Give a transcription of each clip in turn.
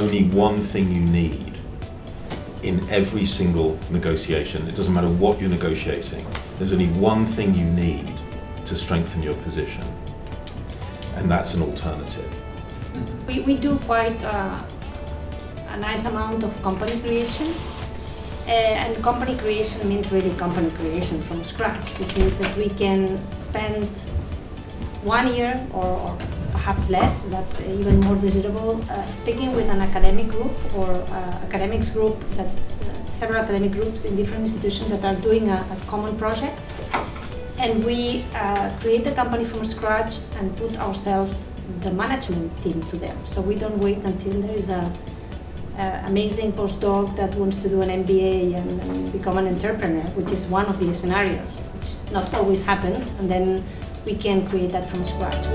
only one thing you need in every single negotiation. It doesn't matter what you're negotiating. There's only one thing you need to strengthen your position, and that's an alternative. We do quite a nice amount of company creation, and company creation means really company creation from scratch, which means that we can spend 1 year or perhaps less, that's even more desirable, speaking with an academic group or academics group, that several academic groups in different institutions that are doing a common project. And we create the company from scratch and put ourselves, the management team, to them. So we don't wait until there is a amazing postdoc that wants to do an MBA and become an entrepreneur, which is one of the scenarios, which not always happens, and then we can create that from scratch.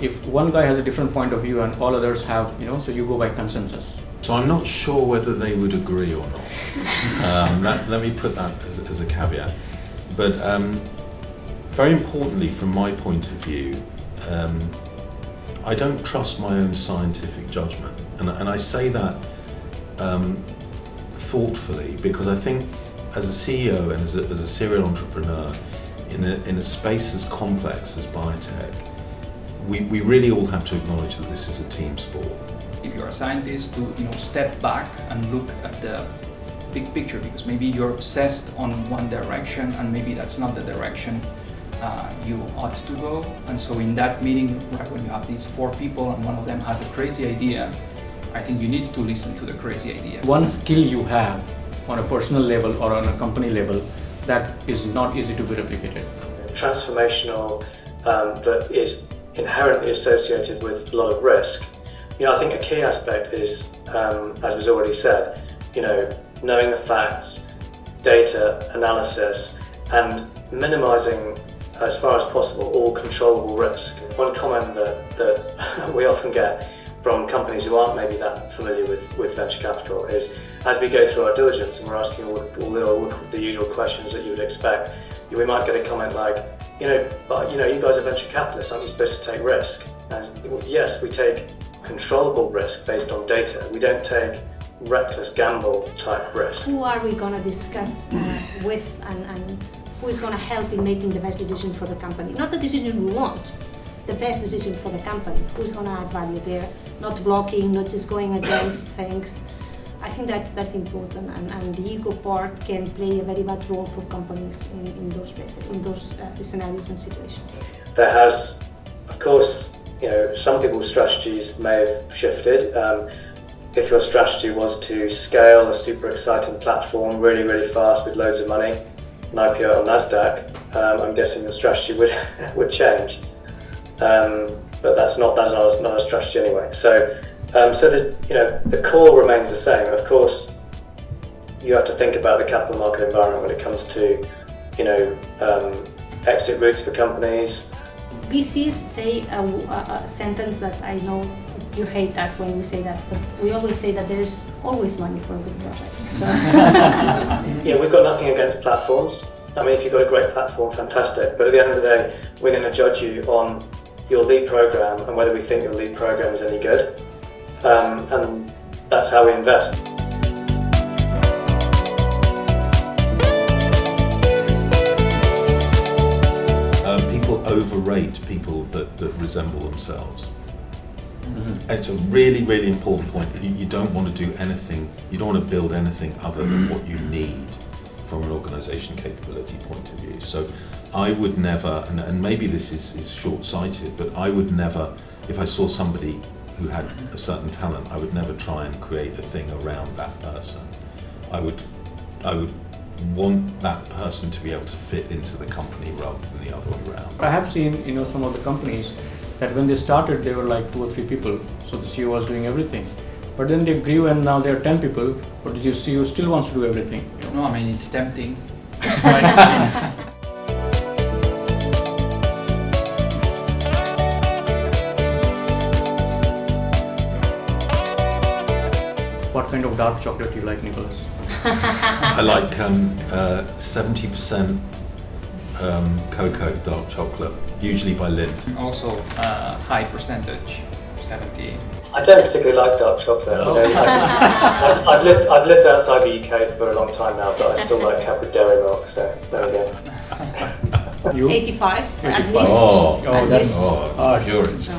If one guy has a different point of view and all others have, so you go by consensus. So I'm not sure whether they would agree or not. Let me put that as a caveat. But very importantly, from my point of view, I don't trust my own scientific judgment. And I say that thoughtfully, because I think as a CEO and as a serial entrepreneur in a space as complex as biotech, we really all have to acknowledge that this is a team sport. If you're a scientist, to step back and look at the big picture, because maybe you're obsessed on one direction and maybe that's not the direction you ought to go. And so in that meeting, right, when you have these 4 people and one of them has a crazy idea, I think you need to listen to the crazy idea. One skill you have on a personal level or on a company level that is not easy to be replicated. Transformational, that is inherently associated with a lot of risk. I think a key aspect is, as was already said, knowing the facts, data analysis, and minimizing, as far as possible, all controllable risk. One comment that we often get from companies who aren't maybe that familiar with venture capital is, as we go through our diligence and we're asking all the usual questions that you would expect, we might get a comment like, but you guys are venture capitalists, aren't you supposed to take risk? And yes, we take controllable risk based on data. We don't take reckless gamble type risk. Who are we going to discuss with, and who is going to help in making the best decision for the company? Not the decision we want, the best decision for the company. Who's going to add value there? Not blocking, not just going against things. I think that's important, and the ego part can play a very bad role for companies in those places, in those scenarios and situations. There has, of course, some people's strategies may have shifted. If your strategy was to scale a super exciting platform really, really fast with loads of money, an IPO on NASDAQ, I'm guessing your strategy would change. But that's not a strategy anyway. So the core remains the same. Of course, you have to think about the capital market environment when it comes to, exit routes for companies. VCs say a sentence that I know you hate us when we say that, but we always say that there's always money for good projects. So. We've got nothing against platforms. I mean, if you've got a great platform, fantastic. But at the end of the day, we're going to judge you on your lead program and whether we think your lead program is any good. And that's how we invest. People overrate people that resemble themselves. Mm-hmm. It's a really, really important point. You don't want to do anything, you don't want to build anything other than what you need from an organisation capability point of view. So I would never, and maybe this is short-sighted, but I would never, if I saw somebody who had a certain talent, I would never try and create a thing around that person. I would want that person to be able to fit into the company rather than the other way around. I have seen, some of the companies that when they started, they were like 2 or 3 people, so the CEO was doing everything. But then they grew and now there are 10 people, but the CEO still wants to do everything. No, I mean, it's tempting. What kind of dark chocolate do you like, Nicholas? I like 70% cocoa dark chocolate, usually by Lindt. Also, high percentage, 70. I don't particularly like dark chocolate. No. You know, I've lived outside the UK for a long time now, but I still like Cadbury Dairy Milk. So there we go. You? 85 at 85. least. Oh, At that's least. oh, purist. So,